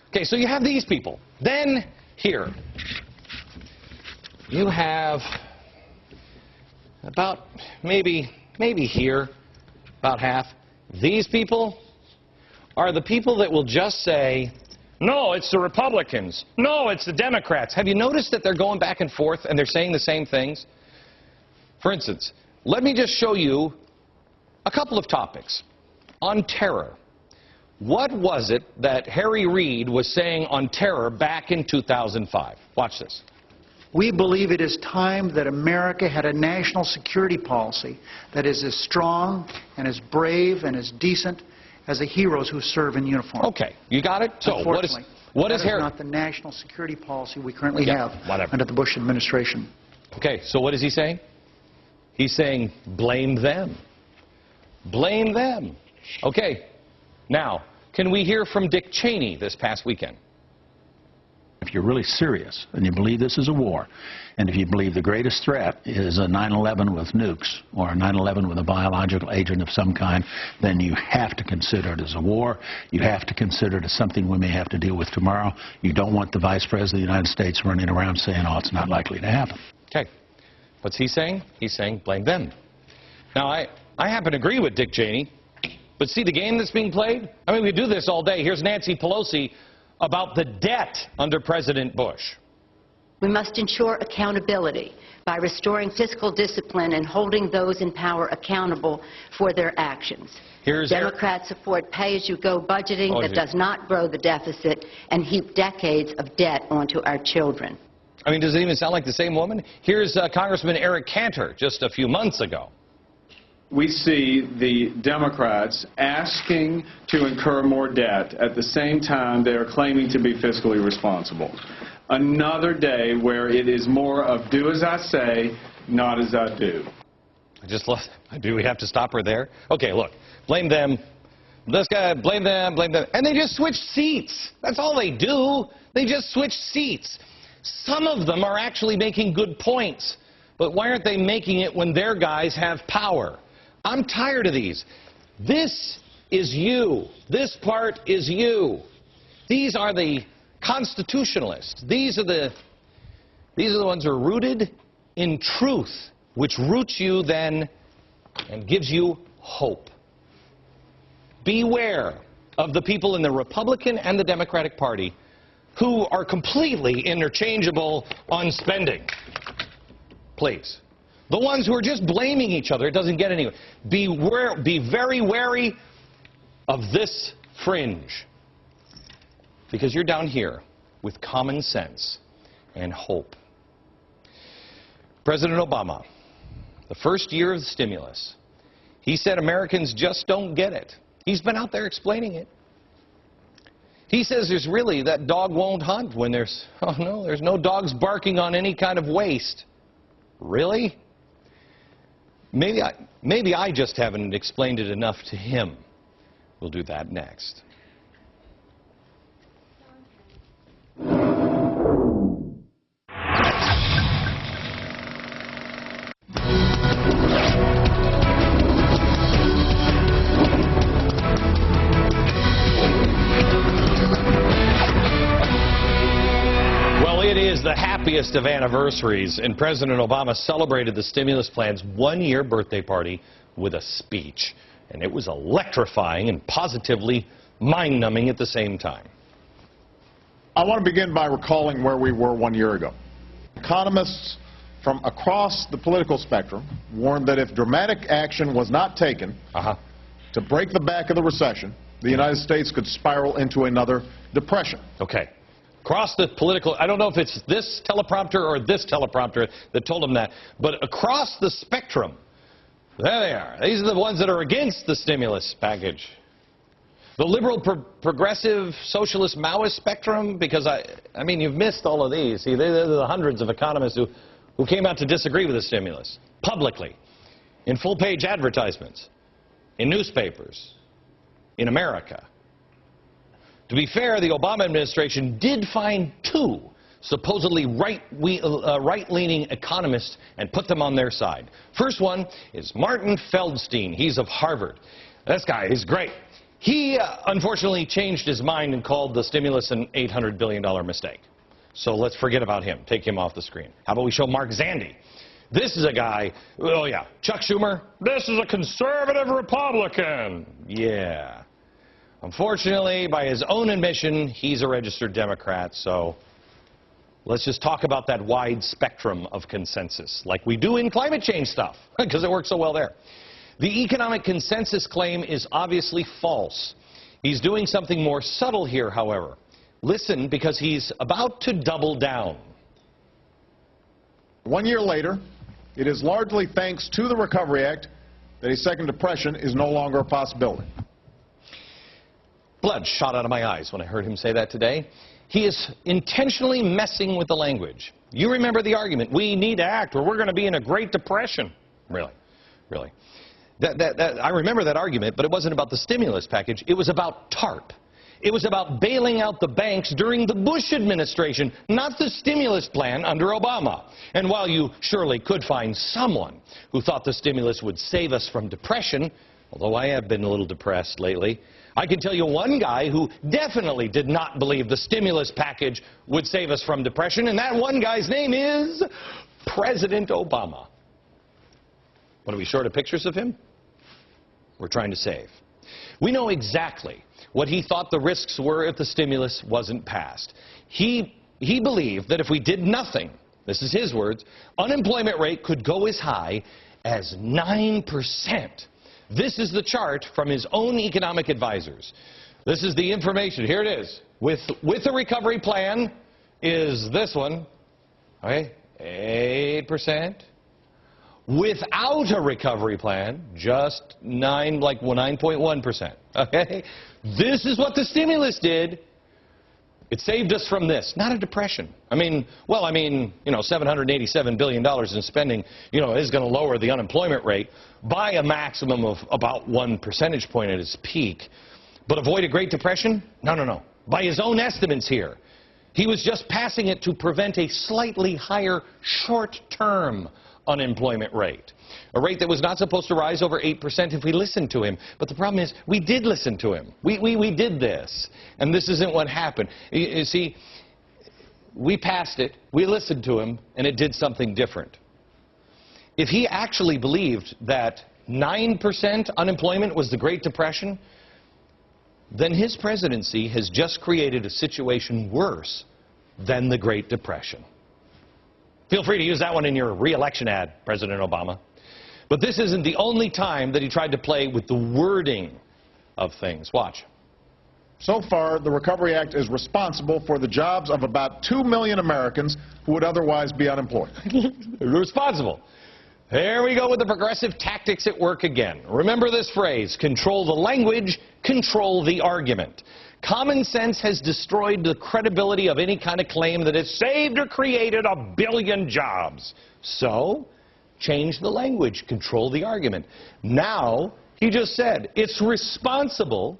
Okay, so you have these people. Then here, you have about maybe here, about half. These people are the people that will just say, no, it's the Republicans. No, it's the Democrats. Have you noticed that they're going back and forth and they're saying the same things? For instance, let me just show you a couple of topics. On terror. What was it that Harry Reid was saying on terror back in 2005? Watch this. We believe it is time that America had a national security policy that is as strong and as brave and as decent as the heroes who serve in uniform. Okay, you got it? So what is Harry? Not the national security policy we currently have under the Bush administration. Okay, so what is he saying? He's saying blame them. Blame them. Okay, now, can we hear from Dick Cheney this past weekend? If you're really serious and you believe this is a war, and if you believe the greatest threat is a 9/11 with nukes or a 9/11 with a biological agent of some kind, then you have to consider it as a war. You have to consider it as something we may have to deal with tomorrow. You don't want the Vice President of the United States running around saying, oh, it's not likely to happen. Okay. What's he saying? He's saying blame them. Now, I happen to agree with Dick Cheney, but see the game that's being played? I mean, we do this all day. Here's Nancy Pelosi about the debt under President Bush. We must ensure accountability by restoring fiscal discipline and holding those in power accountable for their actions. Democrats support pay-as-you-go budgeting that does not grow the deficit and heap decades of debt onto our children. I mean, does it even sound like the same woman? Here's Congressman Eric Cantor just a few months ago. We see the Democrats asking to incur more debt at the same time they are claiming to be fiscally responsible. Another day where it is more of do as I say, not as I do. I just love, do we have to stop her there? Okay, look, blame them. This guy, blame them, blame them. And they just switch seats. That's all they do. They just switch seats. Some of them are actually making good points. But why aren't they making it when their guys have power? I'm tired of these. This is you. This part is you. These are the constitutionalists. These are the ones who are rooted in truth, which roots you then and gives you hope. Beware of the people in the Republican and the Democratic Party who are completely interchangeable on spending. Please. The ones who are just blaming each other, it doesn't get anywhere. Be very wary of this fringe. Because you're down here with common sense and hope. President Obama, the first year of the stimulus, he said Americans just don't get it. He's been out there explaining it. He says there's really, that dog won't hunt when there's no dogs barking on any kind of waste. Really? Maybe I just haven't explained it enough to him. We'll do that next. It is the happiest of anniversaries, and President Obama celebrated the stimulus plan's one-year birthday party with a speech. And it was electrifying and positively mind-numbing at the same time. I want to begin by recalling where we were 1 year ago. Economists from across the political spectrum warned that if dramatic action was not taken to break the back of the recession, the United States could spiral into another depression. Okay. Across the political, I don't know if it's this teleprompter or this teleprompter that told them that, but across the spectrum, there they are. These are the ones that are against the stimulus package. The liberal, progressive, socialist, Maoist spectrum, because, I mean, you've missed all of these. See, they're the hundreds of economists who came out to disagree with the stimulus, publicly, in full-page advertisements, in newspapers, in America. To be fair, the Obama administration did find two supposedly right-leaning economists and put them on their side. First one is Martin Feldstein. He's of Harvard. This guy is great. He unfortunately changed his mind and called the stimulus an $800 billion mistake. So let's forget about him. Take him off the screen. How about we show Mark Zandi? This is a guy, oh yeah, Chuck Schumer, this is a conservative Republican. Yeah. Unfortunately, by his own admission, he's a registered Democrat, so let's just talk about that wide spectrum of consensus, like we do in climate change stuff, because it works so well there. The economic consensus claim is obviously false. He's doing something more subtle here, however. Listen, because he's about to double down. 1 year later, it is largely thanks to the Recovery Act that a second depression is no longer a possibility. Blood shot out of my eyes when I heard him say that today. He is intentionally messing with the language. You remember the argument, we need to act or we're going to be in a Great Depression. Really, really. I remember that argument, but it wasn't about the stimulus package. It was about TARP. It was about bailing out the banks during the Bush administration, not the stimulus plan under Obama. And while you surely could find someone who thought the stimulus would save us from depression, although I have been a little depressed lately, I can tell you one guy who definitely did not believe the stimulus package would save us from depression, and that one guy's name is President Obama. What, are we short of pictures of him? We're trying to save. We know exactly what he thought the risks were if the stimulus wasn't passed. He believed that if we did nothing, this is his words, unemployment rate could go as high as 9%. This is the chart from his own economic advisors. This is the information. Here it is. With a recovery plan is this one, okay, 8%. Without a recovery plan, just 9.1%. Okay? This is what the stimulus did. It saved us from this, not a depression. $787 billion in spending, is going to lower the unemployment rate by a maximum of about 1 percentage point at its peak. But avoid a Great Depression? No. By his own estimates here, he was just passing it to prevent a slightly higher short-term unemployment rate, a rate that was not supposed to rise over 8% if we listened to him. But the problem is, we did listen to him. We did this, and this isn't what happened. You see, we passed it, we listened to him, and it did something different. If he actually believed that 9% unemployment was the Great Depression, then his presidency has just created a situation worse than the Great Depression. Feel free to use that one in your re-election ad, President Obama. But this isn't the only time that he tried to play with the wording of things. Watch. So far, the Recovery Act is responsible for the jobs of about 2 million Americans who would otherwise be unemployed. Responsible. There we go with the progressive tactics at work again. Remember this phrase, control the language, control the argument. Common sense has destroyed the credibility of any kind of claim that it saved or created 1 billion jobs. So, change the language, control the argument. Now, he just said, it's responsible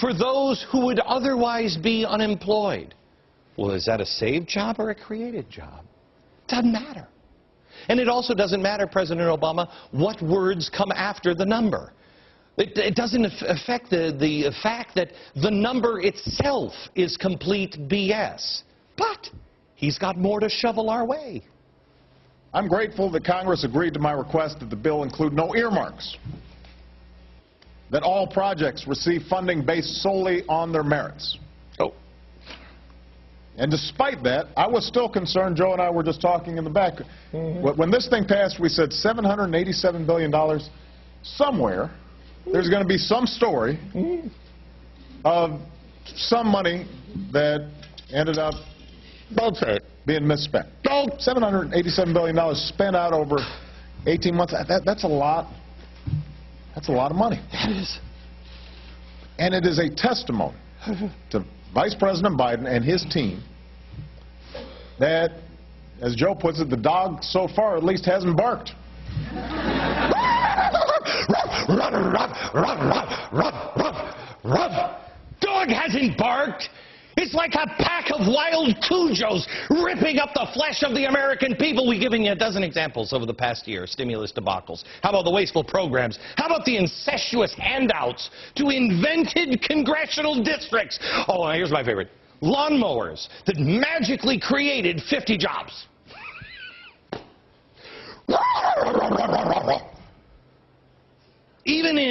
for those who would otherwise be unemployed. Well, is that a saved job or a created job? Doesn't matter. And it also doesn't matter, President Obama, what words come after the number. It doesn't affect the fact that the number itself is complete BS. But he's got more to shovel our way. I'm grateful that Congress agreed to my request that the bill include no earmarks, that all projects receive funding based solely on their merits. Oh. And despite that, I was still concerned. Joe and I were just talking in the back. When this thing passed, we said $787 billion somewhere. There's going to be some story of some money that ended up being misspent. $787 billion spent out over 18 months. That's a lot. That's a lot of money. That is. And it is a testimony to Vice President Biden and his team that, as Joe puts it, the dog so far at least hasn't barked. Dog hasn't barked. It's like a pack of wild Cujos ripping up the flesh of the American people. We've given you a dozen examples over the past year, stimulus debacles. How about the wasteful programs? How about the incestuous handouts to invented congressional districts? Oh, and here's my favorite. Lawnmowers that magically created 50 jobs. Even in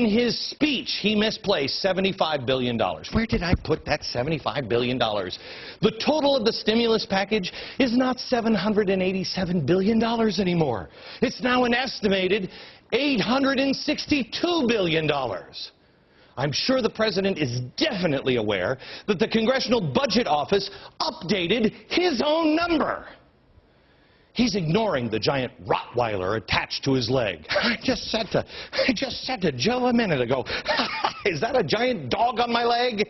his speech, he misplaced $75 billion. Where did I put that $75 billion? The total of the stimulus package is not $787 billion anymore. It's now an estimated $862 billion. I'm sure the president is definitely aware that the Congressional Budget Office updated his own number. He's ignoring the giant Rottweiler attached to his leg. I just said to Joe a minute ago, is that a giant dog on my leg?